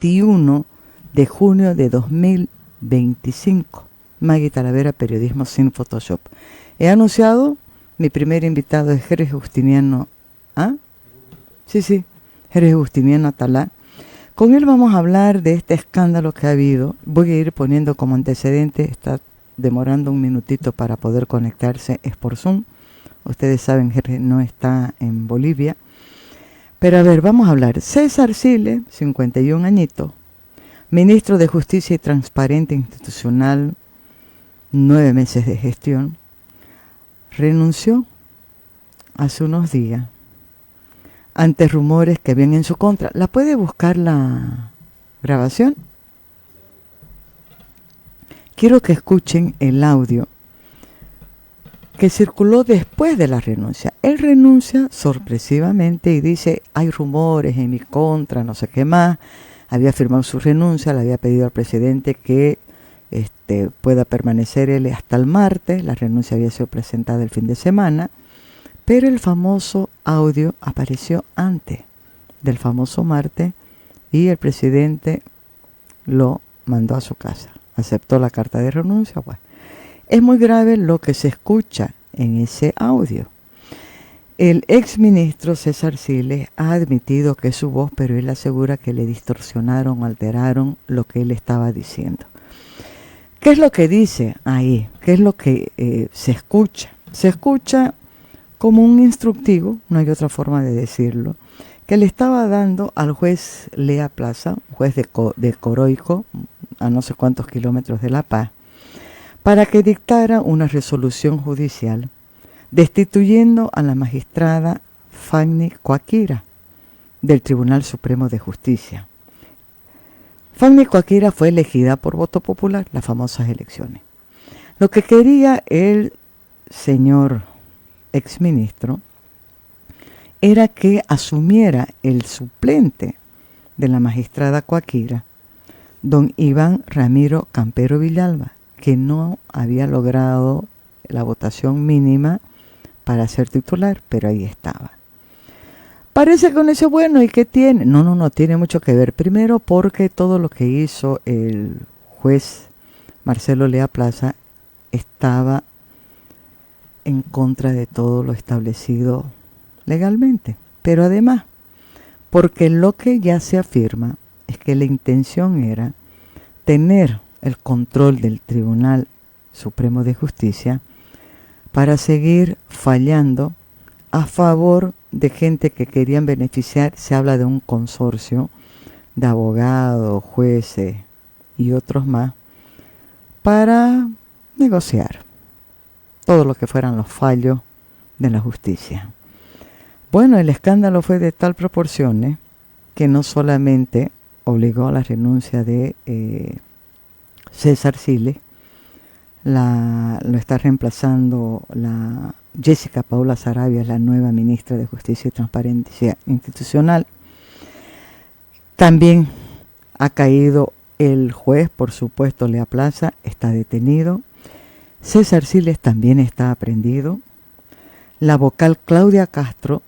21 de junio de 2025. Maggie Talavera, Periodismo sin Photoshop. He anunciado, mi primer invitado es Jerez Justiniano. ¿Ah? Sí, Jerez Justiniano Atalá. Con él vamos a hablar de este escándalo que ha habido. Voy a ir poniendo como antecedente, está demorando un minutito para poder conectarse, es por Zoom. Ustedes saben, Jerez no está en Bolivia. Pero a ver, vamos a hablar. César Siles, 51 añitos, ministro de Justicia y Transparente Institucional, 9 meses de gestión, renunció hace unos días ante rumores que habían en su contra. ¿La puede buscar la grabación? Quiero que escuchen el audio que circuló después de la renuncia. Él renuncia sorpresivamente y dice, hay rumores en mi contra, no sé qué más. Había firmado su renuncia, le había pedido al presidente que pueda permanecer él hasta el martes. La renuncia había sido presentada el fin de semana, pero el famoso audio apareció antes del famoso martes y el presidente lo mandó a su casa. Aceptó la carta de renuncia. Bueno, es muy grave lo que se escucha en ese audio. El exministro César Siles ha admitido que es su voz, pero él asegura que le distorsionaron, alteraron lo que él estaba diciendo. ¿Qué es lo que dice ahí? ¿Qué es lo que se escucha? Se escucha como un instructivo, no hay otra forma de decirlo, que le estaba dando al juez Lea Plaza, juez de Coroico, a no sé cuántos kilómetros de La Paz, para que dictara una resolución judicial destituyendo a la magistrada Fanny Coakira del Tribunal Supremo de Justicia. Fanny Coakira fue elegida por voto popular, las famosas elecciones. Lo que quería el señor exministro era que asumiera el suplente de la magistrada Coakira, don Iván Ramiro Campero Villalba, que no había logrado la votación mínima para ser titular, pero ahí estaba. Parece que uno dice, bueno, ¿y qué tiene? No tiene mucho que ver. Primero porque todo lo que hizo el juez Marcelo Lea Plaza estaba en contra de todo lo establecido legalmente. Pero además, porque lo que ya se afirma es que la intención era tener el control del Tribunal Supremo de Justicia para seguir fallando a favor de gente que querían beneficiar. Se habla de un consorcio de abogados, jueces y otros más para negociar todo lo que fueran los fallos de la justicia. Bueno, el escándalo fue de tal proporciones que no solamente obligó a la renuncia de César Siles, lo está reemplazando la Jessica Paula Saravia, la nueva ministra de Justicia y Transparencia Institucional. También ha caído el juez, por supuesto, Lea Plaza, está detenido. César Siles también está aprehendido. La vocal Claudia Castro,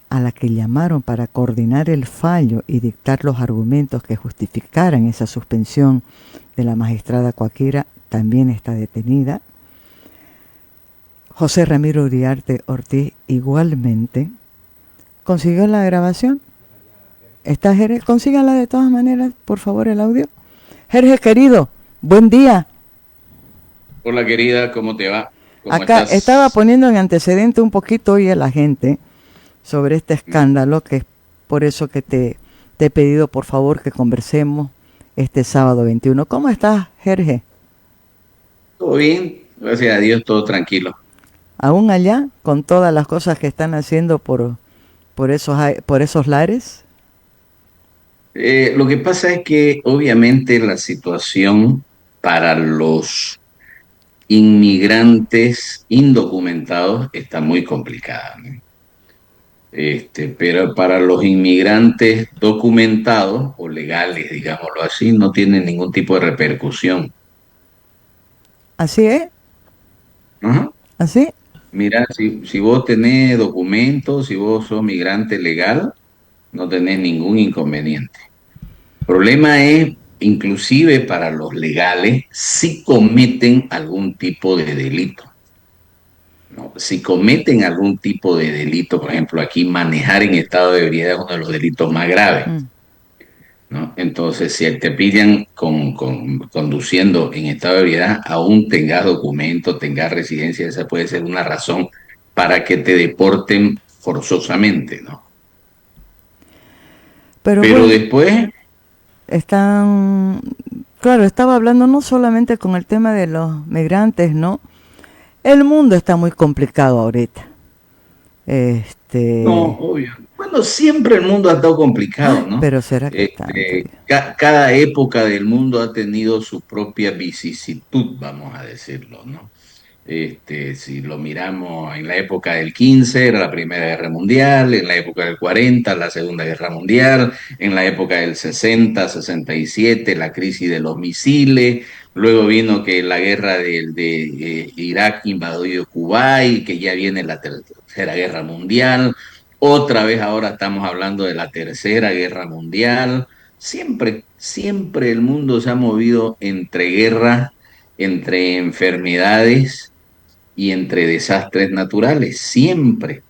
a la que llamaron para coordinar el fallo y dictar los argumentos que justificaran esa suspensión de la magistrada Coakira, también está detenida. José Ramiro Uriarte Ortiz igualmente. ¿Consiguió la grabación? ¿Está Jerez? Consíganla de todas maneras, por favor, el audio. Jerez, querido, buen día. Hola querida, ¿cómo te va? ¿Cómo Acá estás? estaba poniendo en antecedente un poquito hoy a la gente sobre este escándalo, que es por eso que te he pedido por favor que conversemos este sábado 21. ¿Cómo estás, Jerez? ¿Todo bien? Gracias a Dios, todo tranquilo. ¿Aún allá, con todas las cosas que están haciendo por esos lares? Lo que pasa es que obviamente la situación para los inmigrantes indocumentados está muy complicada, ¿no? Pero para los inmigrantes documentados o legales, digámoslo así, no tiene ningún tipo de repercusión. ¿Así es? Ajá. ¿Así? Mira, si vos tenés documentos, si vos sos migrante legal, no tenés ningún inconveniente. problema es, inclusive para los legales, si cometen algún tipo de delito, ¿no? Si cometen algún tipo de delito, por ejemplo, aquí manejar en estado de ebriedad es uno de los delitos más graves, Mm. ¿no? Entonces, si te pillan conduciendo en estado de ebriedad, aún tengas documento, tengas residencia, esa puede ser una razón para que te deporten forzosamente, ¿no? Pero Pero bueno, después, están, claro, estaba hablando no solamente con el tema de los migrantes, ¿no? El mundo está muy complicado ahorita. no, Este, obvio. Bueno, siempre el mundo ha estado complicado, ¿no? pero será que tanto. Cada época del mundo ha tenido su propia vicisitud, vamos a decirlo, ¿no? Si lo miramos en la época del 15 era la Primera Guerra Mundial, en la época del 40 la Segunda Guerra Mundial, en la época del 67 la crisis de los misiles, luego vino que la guerra de Irak invadió Kuwait, que ya viene la Tercera Guerra Mundial, otra vez ahora estamos hablando de la Tercera Guerra Mundial. Siempre el mundo se ha movido entre guerras, entre enfermedades y entre desastres naturales, siempre,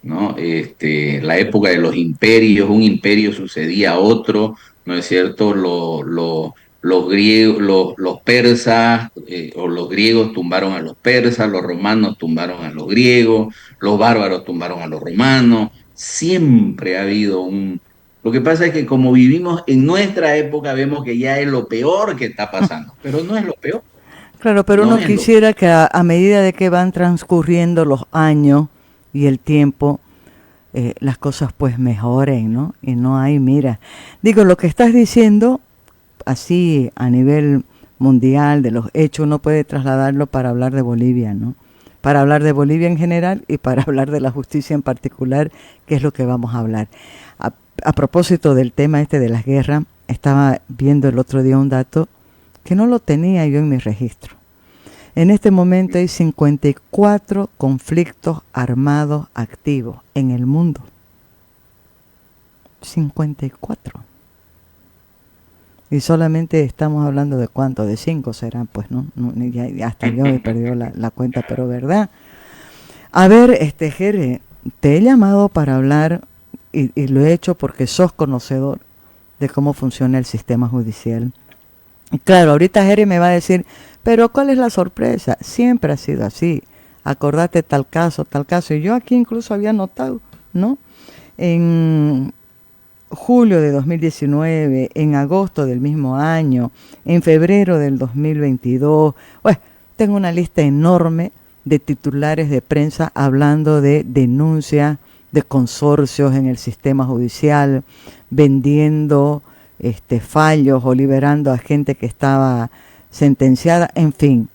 ¿no? La época de los imperios, un imperio sucedía a otro, ¿no es cierto? Los griegos, los persas o los griegos tumbaron a los persas, los romanos tumbaron a los griegos, los bárbaros tumbaron a los romanos, siempre ha habido un... Lo que pasa es que como vivimos en nuestra época, vemos que ya es lo peor que está pasando, pero no es lo peor, Claro, pero no uno es lo quisiera que a medida de que van transcurriendo los años y el tiempo, las cosas pues mejoren, ¿no? Y no hay, mira, digo, lo que estás diciendo, así a nivel mundial de los hechos, uno puede trasladarlo para hablar de Bolivia, ¿no? Para hablar de Bolivia en general y para hablar de la justicia en particular, que es lo que vamos a hablar. A, a propósito del tema este de las guerras, estaba viendo el otro día un dato que no lo tenía yo en mi registro. En este momento hay 54 conflictos armados activos en el mundo. 54. Y solamente estamos hablando de cuánto, de 5 serán, pues, ¿no? Ya hasta yo he perdido la cuenta, pero ¿verdad? A ver, Jere, te he llamado para hablar y lo he hecho porque sos conocedor de cómo funciona el sistema judicial. Y claro, ahorita Jere me va a decir, pero ¿cuál es la sorpresa? Siempre ha sido así. Acordate tal caso, tal caso. Y yo aquí incluso había notado, ¿no? En julio de 2019, en agosto del mismo año, en febrero del 2022. Bueno, tengo una lista enorme de titulares de prensa hablando de denuncias de consorcios en el sistema judicial, vendiendo fallos o liberando a gente que estaba sentenciada, en fin.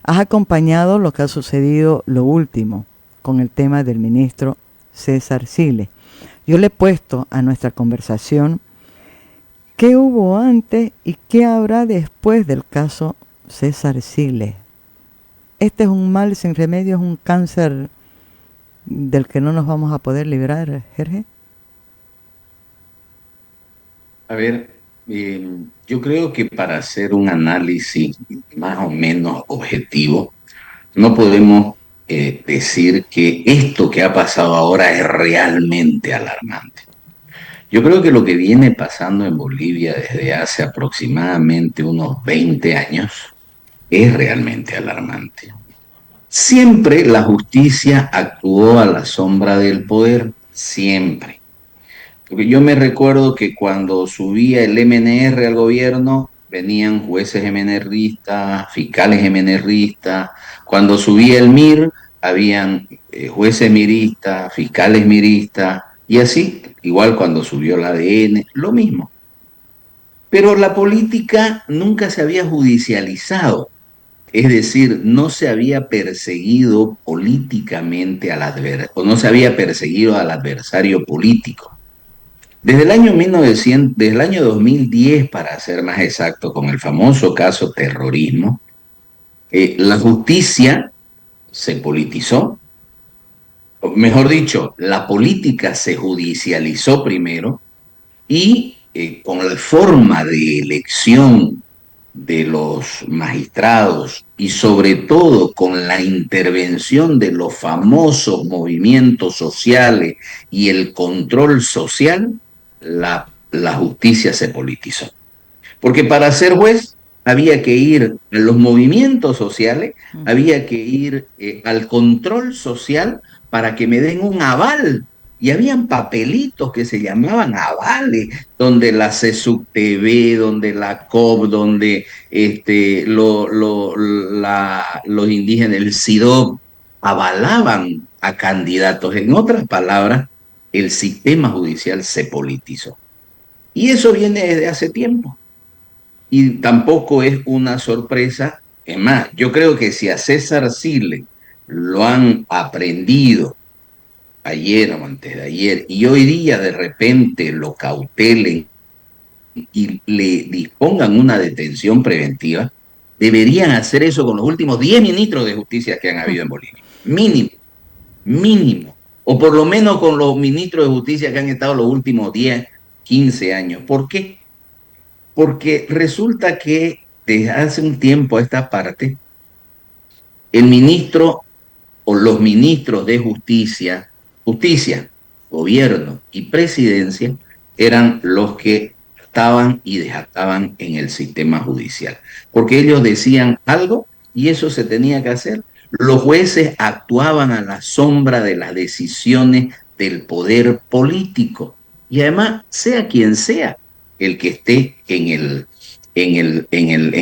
Has acompañado lo que ha sucedido, lo último, con el tema del ministro César Siles. Yo le he puesto a nuestra conversación qué hubo antes y qué habrá después del caso César Siles. Este es un mal sin remedio, es un cáncer del que no nos vamos a poder librar, Jorge. A ver, yo creo que para hacer un análisis más o menos objetivo, no podemos decir que esto que ha pasado ahora es realmente alarmante. Yo creo que lo que viene pasando en Bolivia desde hace aproximadamente unos 20 años es realmente alarmante. Siempre la justicia actuó a la sombra del poder, siempre. Porque yo me recuerdo que cuando subía el MNR al gobierno, venían jueces MNRistas, fiscales MNRistas. Cuando subía el MIR, habían jueces miristas, fiscales miristas, y así, igual cuando subió la ADN, lo mismo. Pero la política nunca se había judicializado, es decir, no se había perseguido políticamente o no se había perseguido al adversario político. Desde el año 1900, desde el año 2010, para ser más exacto, con el famoso caso terrorismo, la justicia se politizó, o mejor dicho, la política se judicializó primero y con la forma de elección de los magistrados y sobre todo con la intervención de los famosos movimientos sociales y el control social, la justicia se politizó. Porque para ser juez había que ir a los movimientos sociales, había que ir al control social para que me den un aval. Y habían papelitos que se llamaban avales, donde la CESUC-TV, donde la COP, donde los indígenas, el SIDOC, avalaban a candidatos. En otras palabras, el sistema judicial se politizó. Y eso viene desde hace tiempo. Y tampoco es una sorpresa. Es más, yo creo que si a César Sile lo han aprendido ayer o antes de ayer y hoy día de repente lo cautelen y le dispongan una detención preventiva, deberían hacer eso con los últimos 10 ministros de justicia que han habido en Bolivia. Mínimo, mínimo. O por lo menos con los ministros de justicia que han estado los últimos 10, 15 años. ¿Por qué? Porque resulta que desde hace un tiempo a esta parte, el ministro o los ministros de justicia, gobierno y presidencia eran los que estaban y desataban en el sistema judicial. Porque ellos decían algo y eso se tenía que hacer. Los jueces actuaban a la sombra de las decisiones del poder político. Y además, sea quien sea el que esté en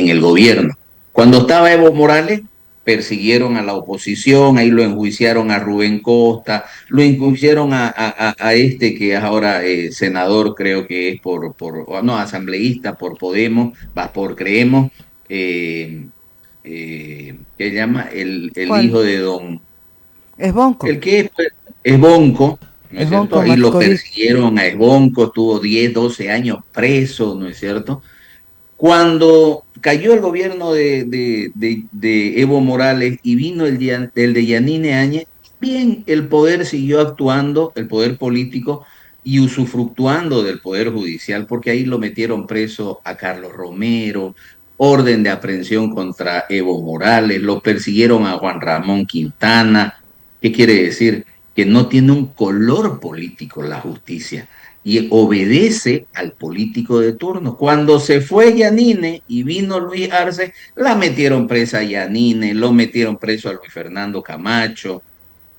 el gobierno. Cuando estaba Evo Morales, persiguieron a la oposición, ahí lo enjuiciaron a Rubén Costa, lo enjuiciaron a este que es ahora senador, creo que es no, asambleísta por Podemos, va por Creemos, que llama el ¿Cuál? hijo de don, Es Bonco. el que es Bonco, ¿no es Es cierto? Bonco Ahí lo Matscorit. persiguieron a Esbonco, estuvo 10, 12 años preso, ¿no es cierto? Cuando cayó el gobierno de Evo Morales y vino el de Yanine Áñez, bien, el poder siguió actuando, el poder político, y usufructuando del poder judicial, porque ahí lo metieron preso a Carlos Romero, orden de aprehensión contra Evo Morales, lo persiguieron a Juan Ramón Quintana. ¿Qué quiere decir? Que no tiene un color político la justicia y obedece al político de turno. Cuando se fue Yanine y vino Luis Arce, la metieron presa a Yanine, lo metieron preso a Luis Fernando Camacho.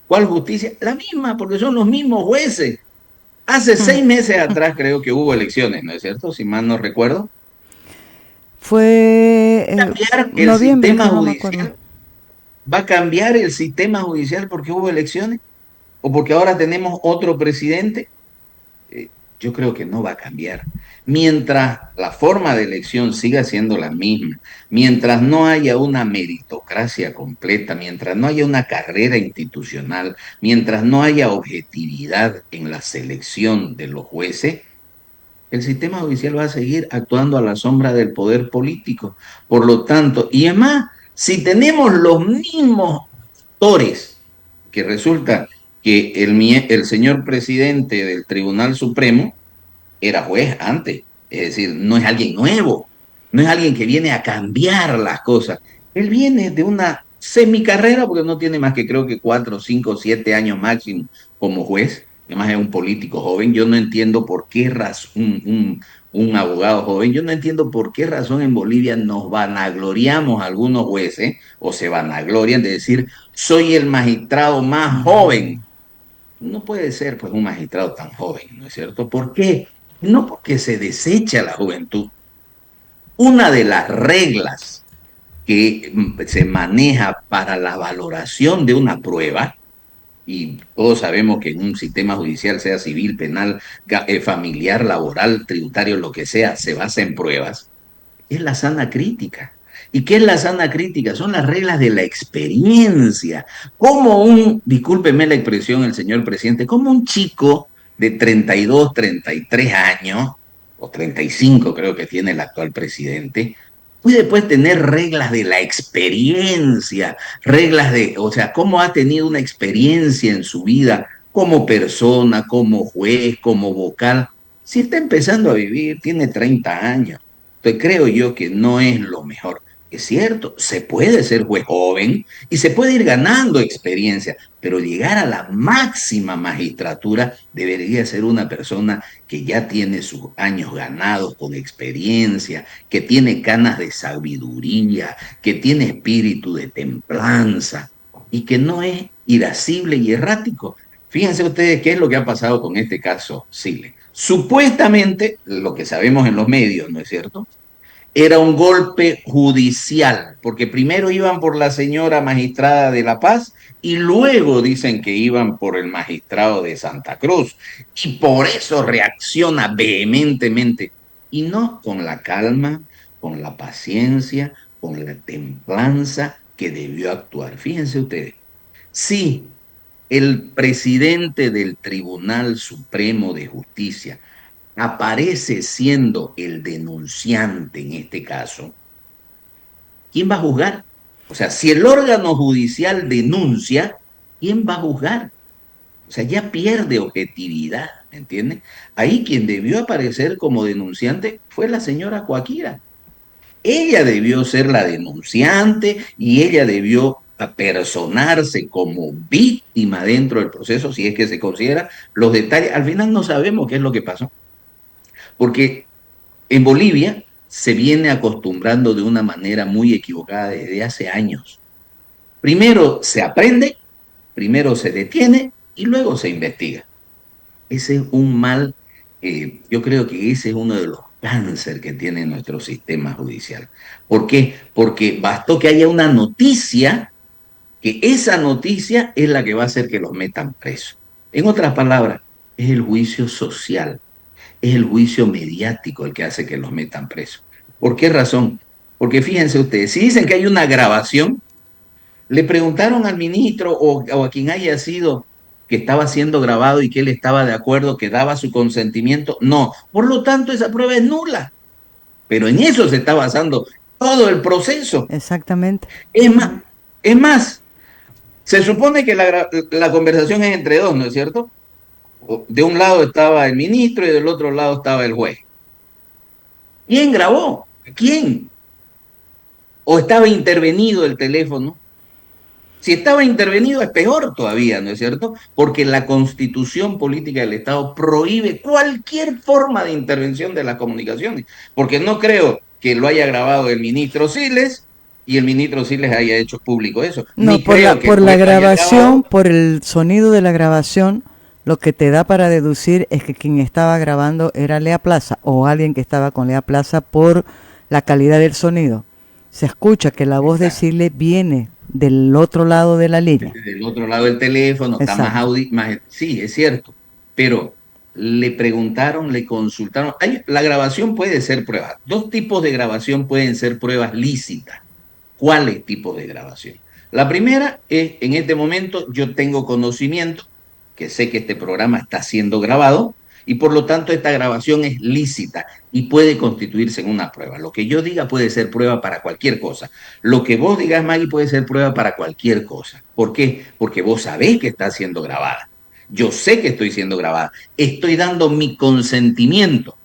¿Cuál justicia? La misma, porque son los mismos jueces. Hace 6 meses atrás creo que hubo elecciones, ¿no es cierto? Si mal no recuerdo. Fue ¿Cambiar el noviembre, sistema que no me acuerdo. judicial? ¿Va a cambiar el sistema judicial porque hubo elecciones? ¿O porque ahora tenemos otro presidente? Yo creo que no va a cambiar. Mientras la forma de elección siga siendo la misma, mientras no haya una meritocracia completa, mientras no haya una carrera institucional, mientras no haya objetividad en la selección de los jueces, el sistema judicial va a seguir actuando a la sombra del poder político. Por lo tanto, y además, si tenemos los mismos actores, que resulta que el señor presidente del Tribunal Supremo era juez antes, es decir, no es alguien nuevo, no es alguien que viene a cambiar las cosas. Él viene de una semicarrera, porque no tiene más que creo que 4, 5, 7 años máximo como juez, además es un político joven. Yo no entiendo por qué razón, un abogado joven, yo no entiendo por qué razón en Bolivia nos vanagloriamos algunos jueces, o se vanaglorian de decir, soy el magistrado más joven. No puede ser pues un magistrado tan joven, ¿no es cierto? ¿Por qué? No porque se desecha la juventud. Una de las reglas que se maneja para la valoración de una prueba, y todos sabemos que en un sistema judicial, sea civil, penal, familiar, laboral, tributario, lo que sea, se basa en pruebas, es la sana crítica. ¿Y qué es la sana crítica? Son las reglas de la experiencia. Como discúlpeme la expresión, el señor presidente, como un chico de 32, 33 años, o 35 creo que tiene el actual presidente, puede pues tener reglas de la experiencia, o sea, cómo ha tenido una experiencia en su vida como persona, como juez, como vocal. Si está empezando a vivir, tiene 30 años, entonces creo yo que no es lo mejor. Es cierto, se puede ser juez joven y se puede ir ganando experiencia, pero llegar a la máxima magistratura debería ser una persona que ya tiene sus años ganados con experiencia, que tiene canas de sabiduría, que tiene espíritu de templanza y que no es irascible y errático. Fíjense ustedes qué es lo que ha pasado con este caso Sile. Supuestamente, lo que sabemos en los medios, ¿no es cierto? Era un golpe judicial, porque primero iban por la señora magistrada de La Paz y luego dicen que iban por el magistrado de Santa Cruz. Y por eso reacciona vehementemente, y no con la calma, con la paciencia, con la templanza que debió actuar. Fíjense ustedes, sí, el presidente del Tribunal Supremo de Justicia aparece siendo el denunciante en este caso, ¿quién va a juzgar? O sea, si el órgano judicial denuncia, ¿quién va a juzgar? O sea, ya pierde objetividad, ¿me entiendes? Ahí quien debió aparecer como denunciante fue la señora Joaquira. Ella debió ser la denunciante y ella debió apersonarse como víctima dentro del proceso, si es que se considera los detalles. Al final no sabemos qué es lo que pasó, porque en Bolivia se viene acostumbrando de una manera muy equivocada desde hace años. Primero se aprende, primero se detiene y luego se investiga. Ese es un mal, yo creo que ese es uno de los cánceres que tiene nuestro sistema judicial. ¿Por qué? Porque bastó que haya una noticia, que esa noticia es la que va a hacer que los metan presos. En otras palabras, es el juicio social, es el juicio mediático el que hace que los metan presos. ¿Por qué razón? Porque fíjense ustedes, si dicen que hay una grabación, le preguntaron al ministro o a quien haya sido que estaba siendo grabado y que él estaba de acuerdo, que daba su consentimiento. No, por lo tanto esa prueba es nula. Pero en eso se está basando todo el proceso. Exactamente. Es más, es más, se supone que la conversación es entre dos, ¿no es cierto? De un lado estaba el ministro y del otro lado estaba el juez. ¿Quién grabó? ¿Quién? ¿O estaba intervenido el teléfono? Si estaba intervenido es peor todavía, ¿no es cierto? Porque la constitución política del Estado prohíbe cualquier forma de intervención de las comunicaciones. Porque no creo que lo haya grabado el ministro Siles y el ministro Siles haya hecho público eso. No, Ni creo que el por la juez lo haya grabación, grabado. por el sonido de la grabación, lo que te da para deducir es que quien estaba grabando era Lea Plaza o alguien que estaba con Lea Plaza por la calidad del sonido. Se escucha que la voz de Exacto. Siles viene del otro lado de la línea. Del otro lado del teléfono, está más Exacto. audio, más, sí, es cierto, pero le preguntaron, le consultaron. La grabación puede ser prueba. Dos tipos de grabación pueden ser pruebas lícitas. ¿Cuáles tipos de grabación? La primera es, en este momento yo tengo conocimiento, que sé que este programa está siendo grabado, y por lo tanto esta grabación es lícita y puede constituirse en una prueba. Lo que yo diga puede ser prueba para cualquier cosa. Lo que vos digas, Maggie, puede ser prueba para cualquier cosa. ¿Por qué? Porque vos sabés que está siendo grabada. Yo sé que estoy siendo grabada. Estoy dando mi consentimiento.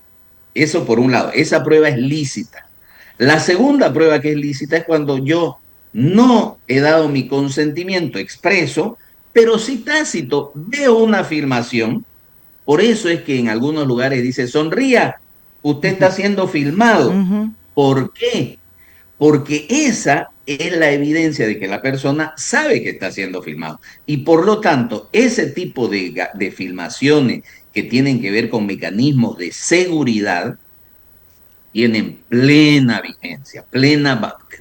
Eso por un lado. Esa prueba es lícita. La segunda prueba que es lícita es cuando yo no he dado mi consentimiento expreso, pero sí tácito, veo una afirmación. Por eso es que en algunos lugares dice, sonría, usted está siendo filmado. Ujú. ¿Por qué? Porque esa es la evidencia de que la persona sabe que está siendo filmado. Y por lo tanto, ese tipo de filmaciones que tienen que ver con mecanismos de seguridad tienen plena vigencia,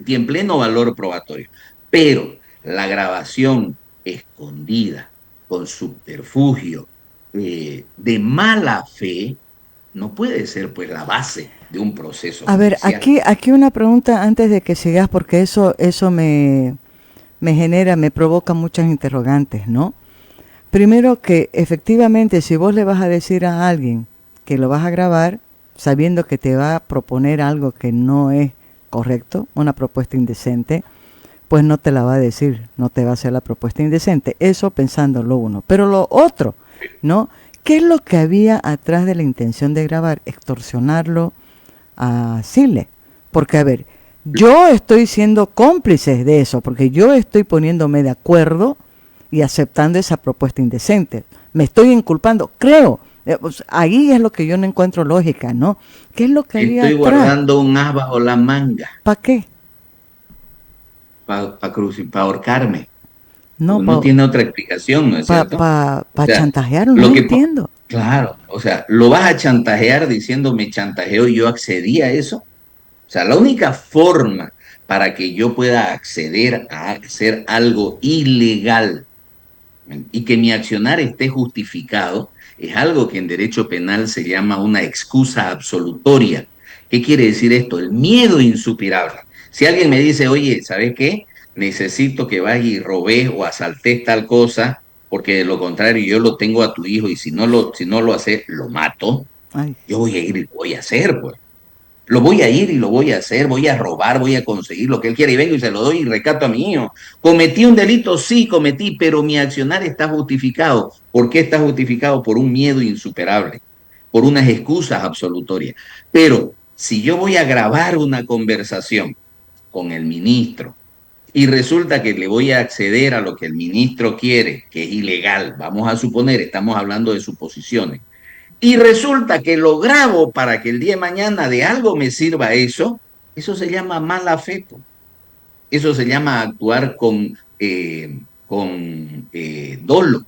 tienen pleno valor probatorio. Pero la grabación escondida, con subterfugio, de mala fe, no puede ser pues la base de un proceso A ver, judicial. aquí una pregunta antes de que sigas, porque eso me genera, me provoca muchas interrogantes, ¿no? Primero que efectivamente si vos le vas a decir a alguien que lo vas a grabar, sabiendo que te va a proponer algo que no es correcto, una propuesta indecente, pues no te la va a decir, no te va a hacer la propuesta indecente. Eso pensándolo uno. Pero lo otro, ¿no? ¿Qué es lo que había atrás de la intención de grabar? Extorsionarlo a Sile. Porque, a ver, yo estoy siendo cómplice de eso, porque yo estoy poniéndome de acuerdo y aceptando esa propuesta indecente. Me estoy inculpando, creo. Pues, ahí es lo que yo no encuentro lógica, ¿no? ¿Qué es lo que había Estoy atrás? guardando un as bajo la manga ¿Para qué? para ahorcarme. No, Porque no tiene otra explicación, ¿no es cierto? O sea, chantajear, no lo que, entiendo. claro, o sea, lo vas a chantajear diciendo me chantajeó y yo accedí a eso. O sea, la única forma para que yo pueda acceder a hacer algo ilegal y que mi accionar esté justificado es algo que en derecho penal se llama una excusa absolutoria. ¿Qué quiere decir esto? El miedo insuperable. Si alguien me dice, oye, ¿sabes qué? Necesito que vayas y robes o asaltes tal cosa, porque de lo contrario yo lo tengo a tu hijo y si no lo haces, lo mato. Ay, Yo voy a ir y lo voy a hacer, pues. Lo voy a ir y lo voy a hacer, voy a robar, voy a conseguir lo que él quiere y vengo y se lo doy y rescato a mi hijo. ¿Cometí un delito? Sí, cometí, pero mi accionar está justificado. ¿Por qué está justificado? Por un miedo insuperable, por unas excusas absolutorias. Pero si yo voy a grabar una conversación con el ministro y resulta que le voy a acceder a lo que el ministro quiere, que es ilegal, vamos a suponer, estamos hablando de suposiciones, y resulta que lo grabo para que el día de mañana de algo me sirva eso, eso se llama mala fe, po. Eso se llama actuar con dolo.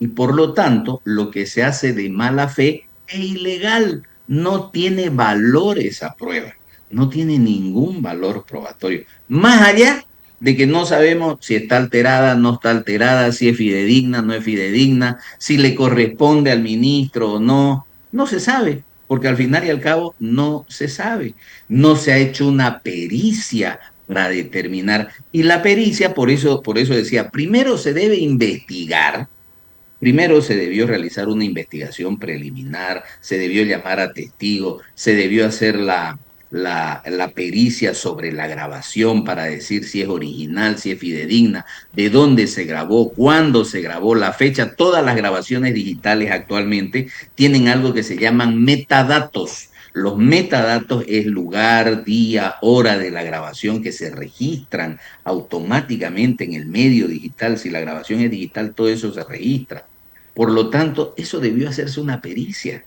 Y por lo tanto, lo que se hace de mala fe es ilegal, no tiene valor esa prueba, no tiene ningún valor probatorio. Más allá de que no sabemos si está alterada, no está alterada, si es fidedigna, no es fidedigna, si le corresponde al ministro o no, no se sabe, porque al final y al cabo no se sabe. No se ha hecho una pericia para determinar. Y la pericia, por eso decía, primero se debe investigar. Primero se debió realizar una investigación preliminar, se debió llamar a testigos, se debió hacer la pericia sobre la grabación para decir si es original, si es fidedigna, de dónde se grabó, cuándo se grabó, la fecha. Todas las grabaciones digitales actualmente tienen algo que se llaman metadatos. Los metadatos es lugar, día, hora de la grabación que se registran automáticamente en el medio digital. Si la grabación es digital, todo eso se registra. Por lo tanto, eso debió hacerse una pericia.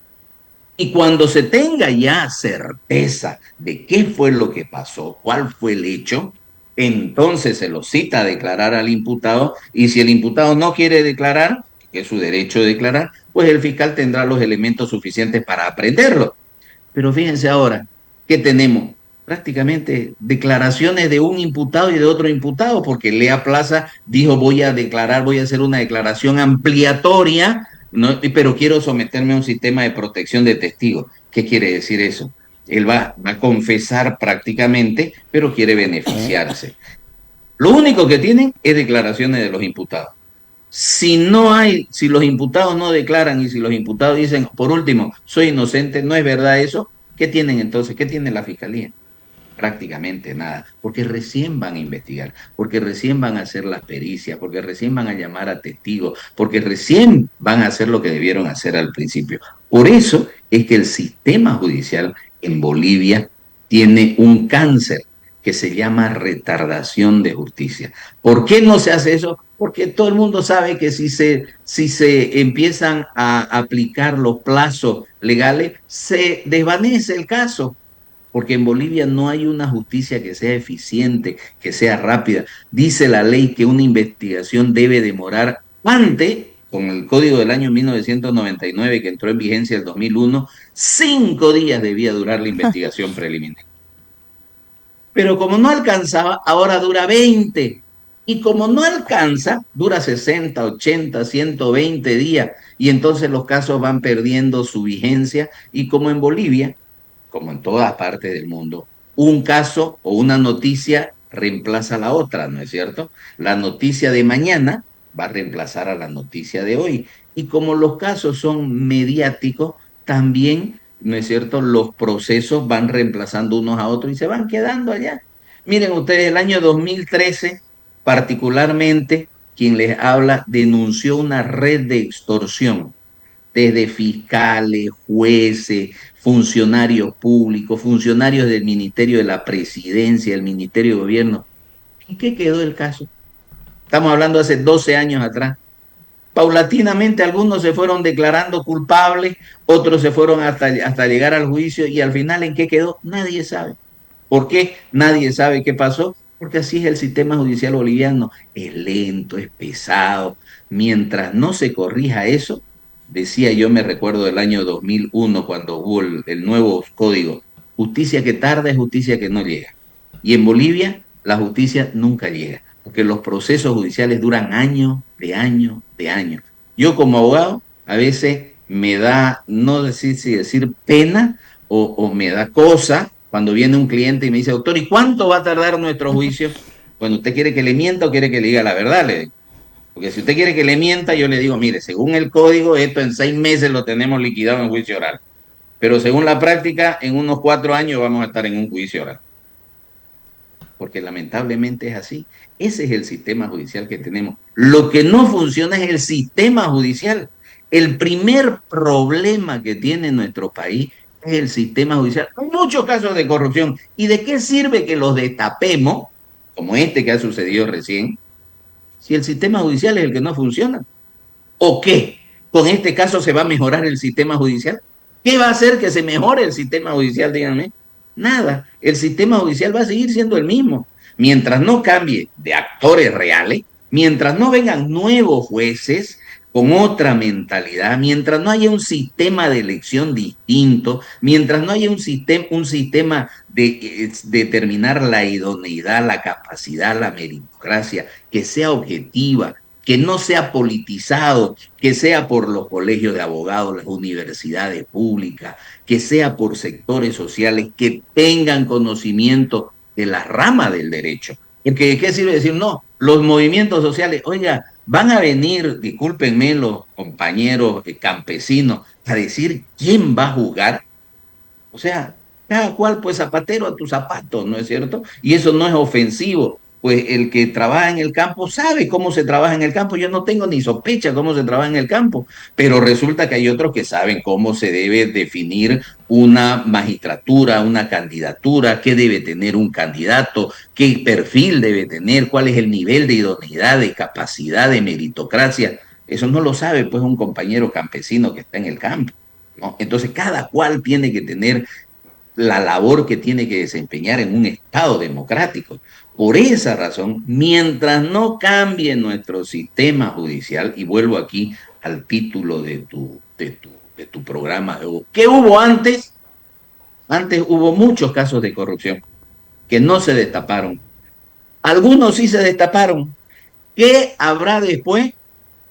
Y cuando se tenga ya certeza de qué fue lo que pasó, cuál fue el hecho, entonces se lo cita a declarar al imputado y si el imputado no quiere declarar, que es su derecho de declarar, pues el fiscal tendrá los elementos suficientes para aprenderlo. Pero fíjense ahora, ¿qué tenemos? Prácticamente declaraciones de un imputado y de otro imputado, porque Lea Plaza dijo voy a declarar, voy a hacer una declaración ampliatoria, ¿no? Pero quiero someterme a un sistema de protección de testigos. ¿Qué quiere decir eso? Él va a confesar prácticamente, pero quiere beneficiarse. Lo único que tienen es declaraciones de los imputados. Si no hay, si los imputados no declaran y si los imputados dicen, por último, soy inocente, no es verdad eso, ¿qué tienen entonces? ¿Qué tiene la fiscalía? Prácticamente nada, porque recién van a investigar, porque recién van a hacer las pericias, porque recién van a llamar a testigos, porque recién van a hacer lo que debieron hacer al principio. Por eso es que el sistema judicial en Bolivia tiene un cáncer que se llama retardación de justicia. ¿Por qué no se hace eso? Porque todo el mundo sabe que si se empiezan a aplicar los plazos legales, se desvanece el caso porque en Bolivia no hay una justicia que sea eficiente, que sea rápida. Dice la ley que una investigación debe demorar antes, con el código del año 1999 que entró en vigencia el 2001, 5 días debía durar la investigación preliminar. Pero como no alcanzaba, ahora dura 20. Y como no alcanza, dura 60, 80, 120 días. Y entonces los casos van perdiendo su vigencia. Y como en Bolivia, como en todas partes del mundo, un caso o una noticia reemplaza a la otra, ¿no es cierto? La noticia de mañana va a reemplazar a la noticia de hoy. Y como los casos son mediáticos, también, ¿no es cierto? Los procesos van reemplazando unos a otros y se van quedando allá. Miren ustedes, el año 2013, particularmente, quien les habla denunció una red de extorsión desde fiscales, jueces, funcionarios públicos, funcionarios del Ministerio de la Presidencia, del Ministerio de Gobierno. ¿En qué quedó el caso? Estamos hablando hace 12 años atrás. Paulatinamente algunos se fueron declarando culpables, otros se fueron hasta llegar al juicio y al final ¿en qué quedó? Nadie sabe. ¿Por qué? Nadie sabe qué pasó. Porque así es el sistema judicial boliviano. Es lento, es pesado. Mientras no se corrija eso, decía yo, me recuerdo del año 2001 cuando hubo el nuevo código, justicia que tarda es justicia que no llega. Y en Bolivia la justicia nunca llega, porque los procesos judiciales duran años, de años, de años. Yo como abogado a veces me da, no decir si decir pena o me da cosa cuando viene un cliente y me dice, doctor, ¿y cuánto va a tardar nuestro juicio? Bueno, ¿usted quiere que le mienta o quiere que le diga la verdad? Le digo. Porque si usted quiere que le mienta, yo le digo, mire, según el código, esto en 6 meses lo tenemos liquidado en juicio oral. Pero según la práctica, en unos 4 años vamos a estar en un juicio oral. Porque lamentablemente es así. Ese es el sistema judicial que tenemos. Lo que no funciona es el sistema judicial. El primer problema que tiene nuestro país es el sistema judicial. Hay muchos casos de corrupción. ¿Y de qué sirve que los destapemos, como este que ha sucedido recién, si el sistema judicial es el que no funciona? ¿O qué? ¿Con este caso se va a mejorar el sistema judicial? ¿Qué va a hacer que se mejore el sistema judicial? Díganme. Nada. El sistema judicial va a seguir siendo el mismo. Mientras no cambie de actores reales, mientras no vengan nuevos jueces con otra mentalidad, mientras no haya un sistema de elección distinto, mientras no haya un sistema de determinar la idoneidad, la capacidad, la meritocracia, que sea objetiva, que no sea politizado, que sea por los colegios de abogados, las universidades públicas, que sea por sectores sociales que tengan conocimiento de la rama del derecho. Porque ¿qué sirve decir? No, los movimientos sociales, oiga, van a venir, discúlpenme los compañeros campesinos, a decir quién va a jugar. O sea, cada cual pues zapatero a tus zapatos, ¿no es cierto? Y eso no es ofensivo, pues el que trabaja en el campo sabe cómo se trabaja en el campo. Yo no tengo ni sospecha cómo se trabaja en el campo, pero resulta que hay otros que saben cómo se debe definir una magistratura, una candidatura, qué debe tener un candidato, qué perfil debe tener, cuál es el nivel de idoneidad, de capacidad, de meritocracia. Eso no lo sabe pues un compañero campesino que está en el campo, ¿no? Entonces cada cual tiene que tener la labor que tiene que desempeñar en un Estado democrático. Por esa razón, mientras no cambie nuestro sistema judicial, y vuelvo aquí al título de tu programa, ¿qué hubo antes? Antes hubo muchos casos de corrupción que no se destaparon. Algunos sí se destaparon. ¿Qué habrá después?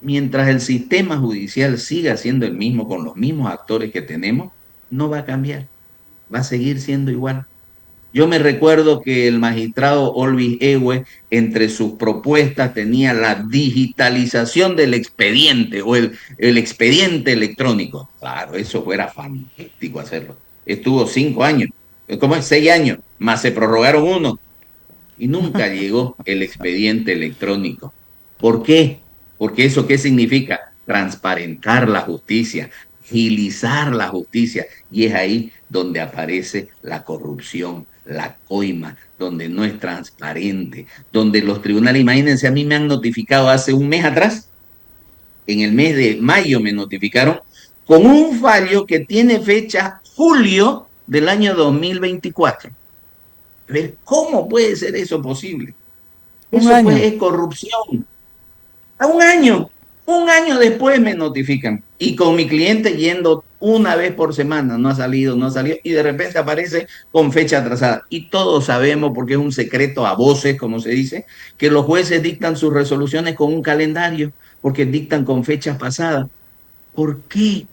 Mientras el sistema judicial siga siendo el mismo, con los mismos actores que tenemos, no va a cambiar, va a seguir siendo igual. Yo me recuerdo que el magistrado Olvis Ewe, entre sus propuestas, tenía la digitalización del expediente o el expediente electrónico. Claro, eso fuera fantástico hacerlo. Estuvo 5 años, ¿cómo es? 6 años, más se prorrogaron uno y nunca llegó el expediente electrónico. ¿Por qué? Porque eso ¿qué significa? Transparentar la justicia, agilizar la justicia. Y es ahí donde aparece la corrupción, la coima, donde no es transparente, donde los tribunales, imagínense, a mí me han notificado hace un mes atrás, en el mes de mayo me notificaron, con un fallo que tiene fecha julio del año 2024. ¿Cómo puede ser eso posible? Eso pues es corrupción. A un año después me notifican. Y con mi cliente yendo una vez por semana, no ha salido, no ha salido, y de repente aparece con fecha atrasada. Y todos sabemos, porque es un secreto a voces, como se dice, que los jueces dictan sus resoluciones con un calendario, porque dictan con fechas pasadas. ¿Por qué?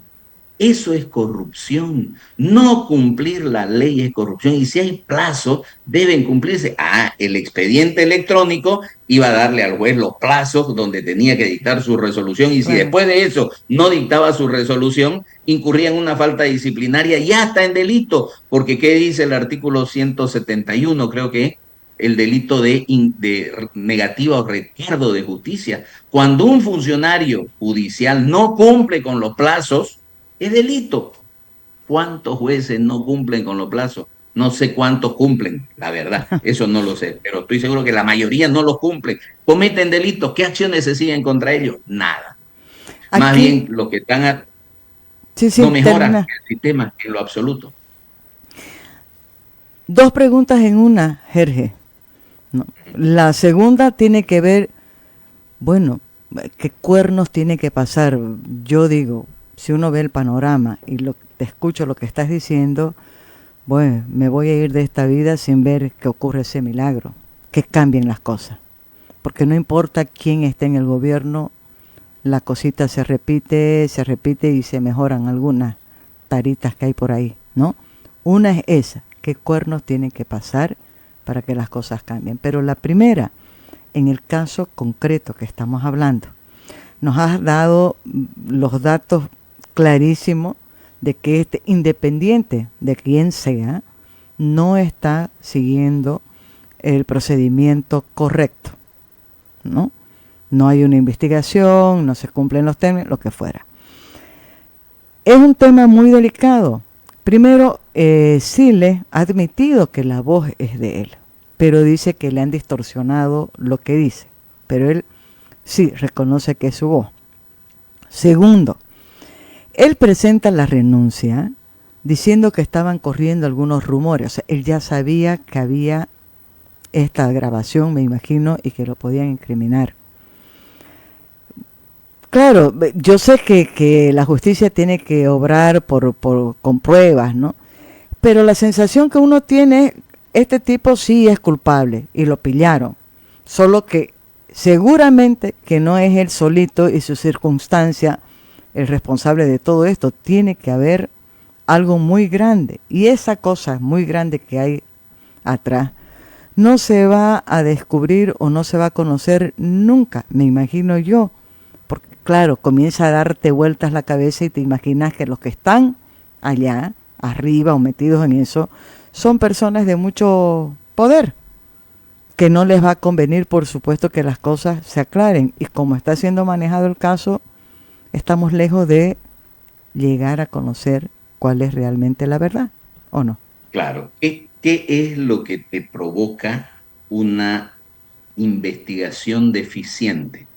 Eso es corrupción. No cumplir la ley es corrupción. Y si hay plazos, deben cumplirse. El expediente electrónico iba a darle al juez los plazos donde tenía que dictar su resolución. Y si después de eso no dictaba su resolución, incurría en una falta disciplinaria y hasta en delito. Porque ¿qué dice el artículo 171? Creo que el delito de negativa o retardo de justicia. Cuando un funcionario judicial no cumple con los plazos, es delito. ¿Cuántos jueces no cumplen con los plazos? No sé cuántos cumplen, la verdad, eso no lo sé, pero estoy seguro que la mayoría no los cumplen. Cometen delitos, ¿qué acciones se siguen contra ellos? Nada. Más Aquí, bien, los que están sí, sí, no mejoran termina. el sistema en lo absoluto. Dos preguntas en una, Jorge. No. La segunda tiene que ver, bueno, qué cuernos tiene que pasar. Yo digo, si uno ve el panorama y te escucho lo que estás diciendo, bueno, me voy a ir de esta vida sin ver que ocurre ese milagro, que cambien las cosas. Porque no importa quién esté en el gobierno, la cosita se repite y se mejoran algunas taritas que hay por ahí, ¿no? Una es esa, qué cuernos tienen que pasar para que las cosas cambien. Pero la primera, en el caso concreto que estamos hablando, nos has dado los datos clarísimos de que este, independiente de quién sea, no está siguiendo el procedimiento correcto, ¿no? No hay una investigación, no se cumplen los términos, lo que fuera. Es un tema muy delicado. Primero, Sile ha admitido que la voz es de él, pero dice que le han distorsionado lo que dice. Pero él sí reconoce que es su voz. Segundo, él presenta la renuncia diciendo que estaban corriendo algunos rumores. O sea, él ya sabía que había esta grabación, me imagino, y que lo podían incriminar. Claro, yo sé que la justicia tiene que obrar con pruebas, ¿no? Pero la sensación que uno tiene, este tipo sí es culpable y lo pillaron. Solo que seguramente que no es él solito y su circunstancia el responsable de todo esto. Tiene que haber algo muy grande. Y esa cosa muy grande que hay atrás no se va a descubrir o no se va a conocer nunca, me imagino yo. Porque claro, comienza a darte vueltas la cabeza y te imaginas que los que están allá, arriba o metidos en eso, son personas de mucho poder, que no les va a convenir, por supuesto, que las cosas se aclaren. Y como está siendo manejado el caso, estamos lejos de llegar a conocer cuál es realmente la verdad, ¿o no? Claro. ¿Qué es lo que te provoca una investigación deficiente?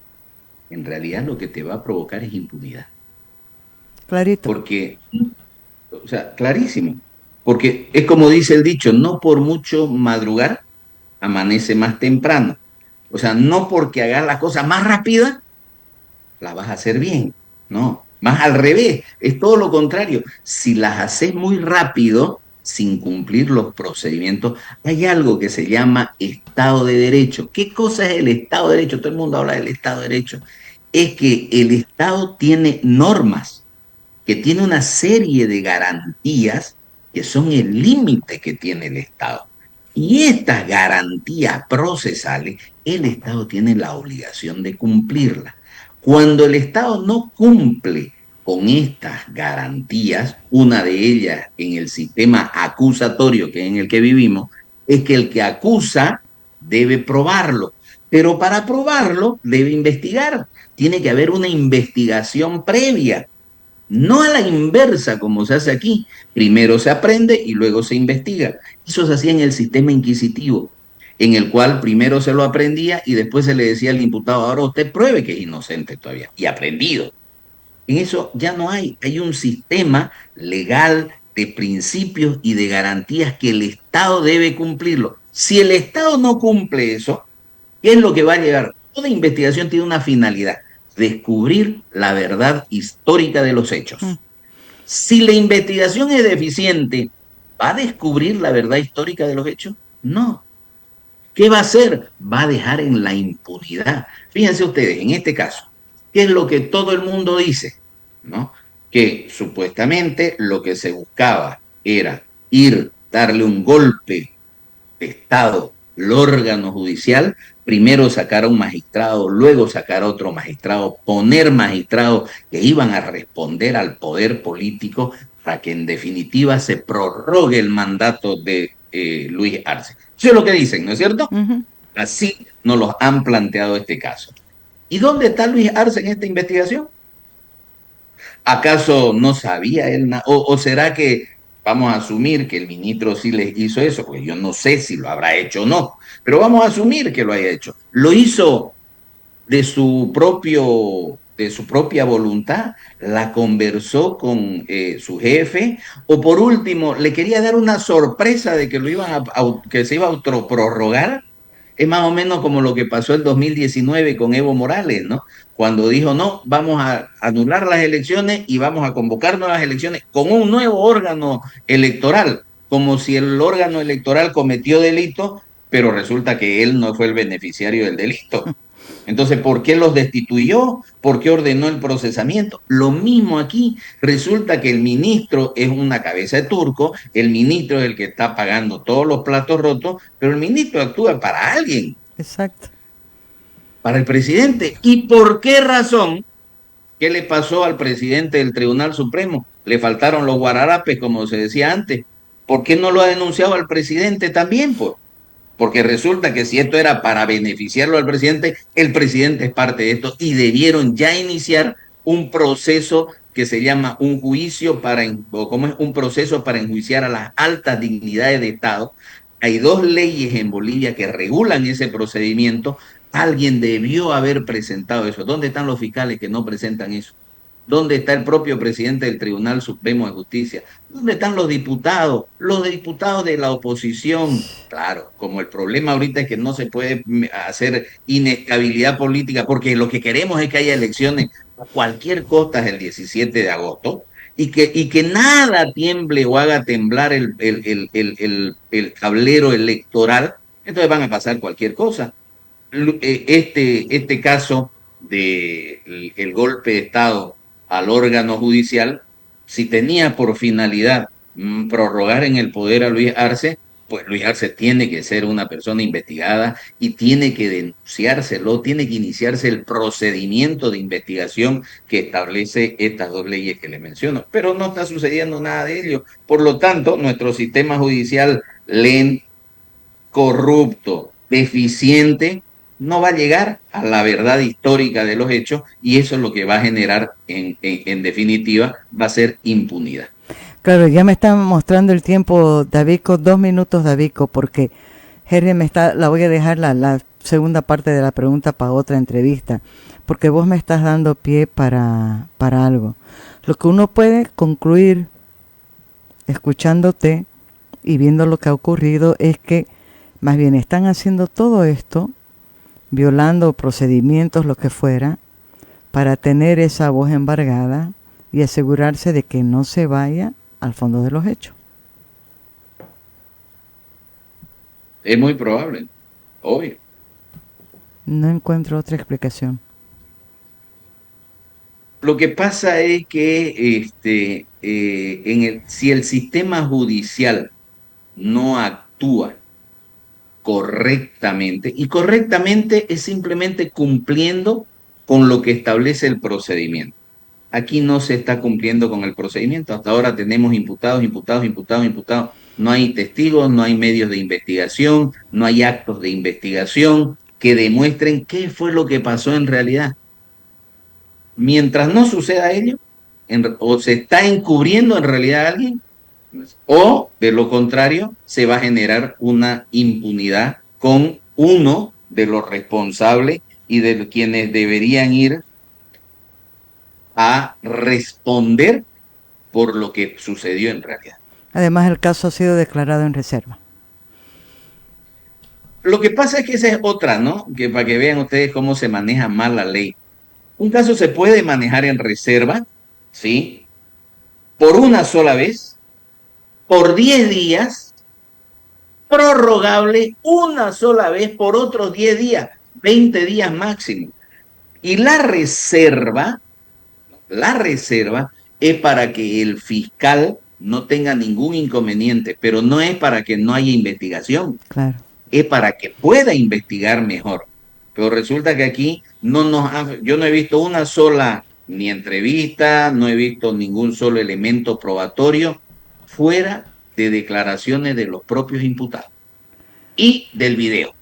En realidad lo que te va a provocar es impunidad. Clarito. Porque, o sea, clarísimo. Porque es como dice el dicho, no por mucho madrugar, amanece más temprano. O sea, no porque hagas la cosa más rápida, la vas a hacer bien. No, más al revés, es todo lo contrario. Si las haces muy rápido, sin cumplir los procedimientos, hay algo que se llama Estado de Derecho. ¿Qué cosa es el Estado de Derecho? Todo el mundo habla del Estado de Derecho. Es que el Estado tiene normas, que tiene una serie de garantías que son el límite que tiene el Estado. Y estas garantías procesales, el Estado tiene la obligación de cumplirlas. Cuando el Estado no cumple con estas garantías, una de ellas en el sistema acusatorio que es en el que vivimos, es que el que acusa debe probarlo, pero para probarlo debe investigar. Tiene que haber una investigación previa. No a la inversa, como se hace aquí. Primero se aprende y luego se investiga. Eso se hacía en el sistema inquisitivo, en el cual primero se lo aprendía y después se le decía al imputado, ahora usted pruebe que es inocente todavía, y aprendido. En eso ya no hay. Hay un sistema legal de principios y de garantías que el Estado debe cumplirlo. Si el Estado no cumple eso, ¿qué es lo que va a llegar? Toda investigación tiene una finalidad: descubrir la verdad histórica de los Mm. hechos. Si la investigación es deficiente, ¿va a descubrir la verdad histórica de los hechos? No. ¿Qué va a hacer? Va a dejar en la impunidad. Fíjense ustedes, en este caso, ¿qué es lo que todo el mundo dice? ¿No? Que supuestamente lo que se buscaba era ir, darle un golpe Estado, el órgano judicial, primero sacar a un magistrado, luego sacar a otro magistrado, poner magistrados que iban a responder al poder político para que en definitiva se prorrogue el mandato de Luis Arce. Eso es lo que dicen, ¿no es cierto? Ujú. Así nos los han planteado este caso. ¿Y dónde está Luis Arce en esta investigación? ¿Acaso no sabía él nada? O será que vamos a asumir que el ministro sí les hizo eso? Pues yo no sé si lo habrá hecho o no, pero vamos a asumir que lo haya hecho. ¿Lo hizo de su propia voluntad? ¿La conversó con su jefe? ¿O por último, le quería dar una sorpresa de que lo iban que se iba a autoprorrogar? Es más o menos como lo que pasó el 2019 con Evo Morales, ¿no? Cuando dijo, no, vamos a anular las elecciones y vamos a convocar nuevas elecciones con un nuevo órgano electoral, como si el órgano electoral cometió delito, pero resulta que él no fue el beneficiario del delito. Entonces, ¿por qué los destituyó? ¿Por qué ordenó el procesamiento? Lo mismo aquí. Resulta que el ministro es una cabeza de turco, el ministro es el que está pagando todos los platos rotos, pero el ministro actúa para alguien, Exacto. para el presidente. ¿Y por qué razón? ¿Qué le pasó al presidente del Tribunal Supremo? Le faltaron los guararapes, como se decía antes. ¿Por qué no lo ha denunciado al presidente también? Pues porque resulta que si esto era para beneficiarlo al presidente, el presidente es parte de esto y debieron ya iniciar un proceso que se llama un juicio para, o como es un proceso para enjuiciar a las altas dignidades de Estado. Hay dos leyes en Bolivia que regulan ese procedimiento. Alguien debió haber presentado eso. ¿Dónde están los fiscales que no presentan eso? ¿Dónde está el propio presidente del Tribunal Supremo de Justicia? ¿Dónde están los diputados? Los diputados de la oposición. Claro, como el problema ahorita es que no se puede hacer inestabilidad política, porque lo que queremos es que haya elecciones a cualquier costa el 17 de agosto y que nada tiemble o haga temblar el tablero electoral, entonces van a pasar cualquier cosa. Este caso del el golpe de Estado al órgano judicial, si tenía por finalidad prorrogar en el poder a Luis Arce, pues Luis Arce tiene que ser una persona investigada y tiene que denunciárselo, tiene que iniciarse el procedimiento de investigación que establece estas dos leyes que le menciono. Pero no está sucediendo nada de ello. Por lo tanto, nuestro sistema judicial lento, corrupto, deficiente, no va a llegar a la verdad histórica de los hechos y eso es lo que va a generar, en definitiva, va a ser impunidad. Claro, ya me están mostrando el tiempo, Davico, 2 minutos, Davico, porque Jerry la voy a dejar la segunda parte de la pregunta para otra entrevista, porque vos me estás dando pie para algo. Lo que uno puede concluir escuchándote y viendo lo que ha ocurrido es que más bien están haciendo todo esto, violando procedimientos, lo que fuera, para tener esa voz embargada y asegurarse de que no se vaya al fondo de los hechos. Es muy probable, obvio. No encuentro otra explicación. Lo que pasa es que si el sistema judicial no actúa correctamente, y correctamente es simplemente cumpliendo con lo que establece el procedimiento. Aquí no se está cumpliendo con el procedimiento. Hasta ahora tenemos imputados, imputados, imputados, imputados. No hay testigos, no hay medios de investigación, no hay actos de investigación que demuestren qué fue lo que pasó en realidad. Mientras no suceda ello, o se está encubriendo en realidad a alguien, o de lo contrario, se va a generar una impunidad con uno de los responsables y de quienes deberían ir a responder por lo que sucedió en realidad. Además, el caso ha sido declarado en reserva. Lo que pasa es que esa es otra, ¿no? Que para que vean ustedes cómo se maneja mal la ley. Un caso se puede manejar en reserva, ¿sí? Por una sola vez, por 10 días, prorrogable una sola vez por otros 10 días, 20 días máximo. Y la reserva es para que el fiscal no tenga ningún inconveniente, pero no es para que no haya investigación. Claro. Es para que pueda investigar mejor. Pero resulta que aquí yo no he visto una sola ni entrevista, no he visto ningún solo elemento probatorio fuera de declaraciones de los propios imputados y del video.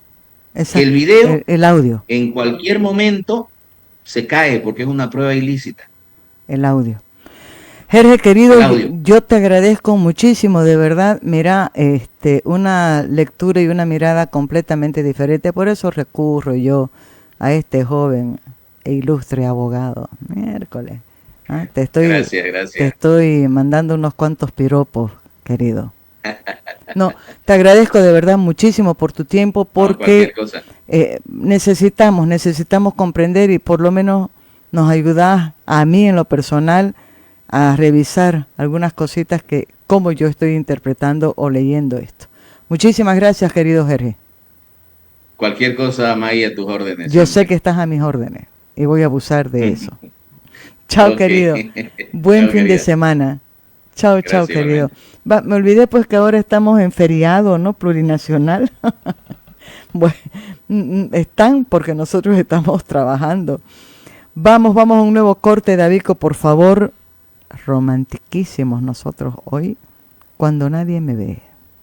Exacto. Que el video el audio. en cualquier momento se cae porque es una prueba ilícita. El audio. Jorge, querido, Claudio. yo te agradezco muchísimo, de verdad. Mira, una lectura y una mirada completamente diferente. Por eso recurro yo a este joven e ilustre abogado. Miércoles. Ah, Gracias, te gracias. estoy mandando unos cuantos piropos, querido. No, te agradezco de verdad muchísimo por tu tiempo, No, porque cualquier cosa. necesitamos comprender y por lo menos nos ayudas a mí en lo personal a revisar algunas cositas que como yo estoy interpretando o leyendo esto. Muchísimas gracias, querido Jorge. Cualquier cosa, May, a tus órdenes Yo sé siempre. que estás a mis órdenes y voy a abusar de eso. Chao, Ok. querido. Buen Chao, fin de querida. semana. Chao, chao, Gracias querido. igualmente. Me olvidé pues que ahora estamos en feriado, ¿no? Plurinacional. Bueno, están porque nosotros estamos trabajando. Vamos a un nuevo corte, Davico, por favor. Romantiquísimos nosotros hoy. Cuando nadie me ve.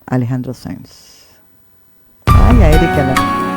Alejandro Sanz. Ay, a Erika la...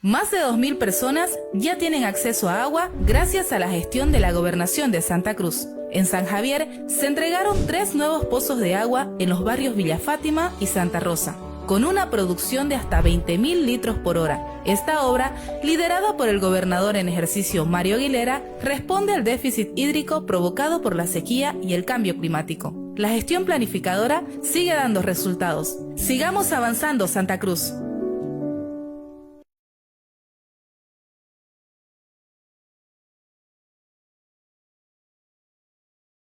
Más de 2.000 personas ya tienen acceso a agua gracias a la gestión de la Gobernación de Santa Cruz. En San Javier se entregaron 3 nuevos pozos de agua en los barrios Villa Fátima y Santa Rosa, con una producción de hasta 20.000 litros por hora. Esta obra, liderada por el gobernador en ejercicio Mario Aguilera, responde al déficit hídrico provocado por la sequía y el cambio climático. La gestión planificadora sigue dando resultados. Sigamos avanzando, Santa Cruz.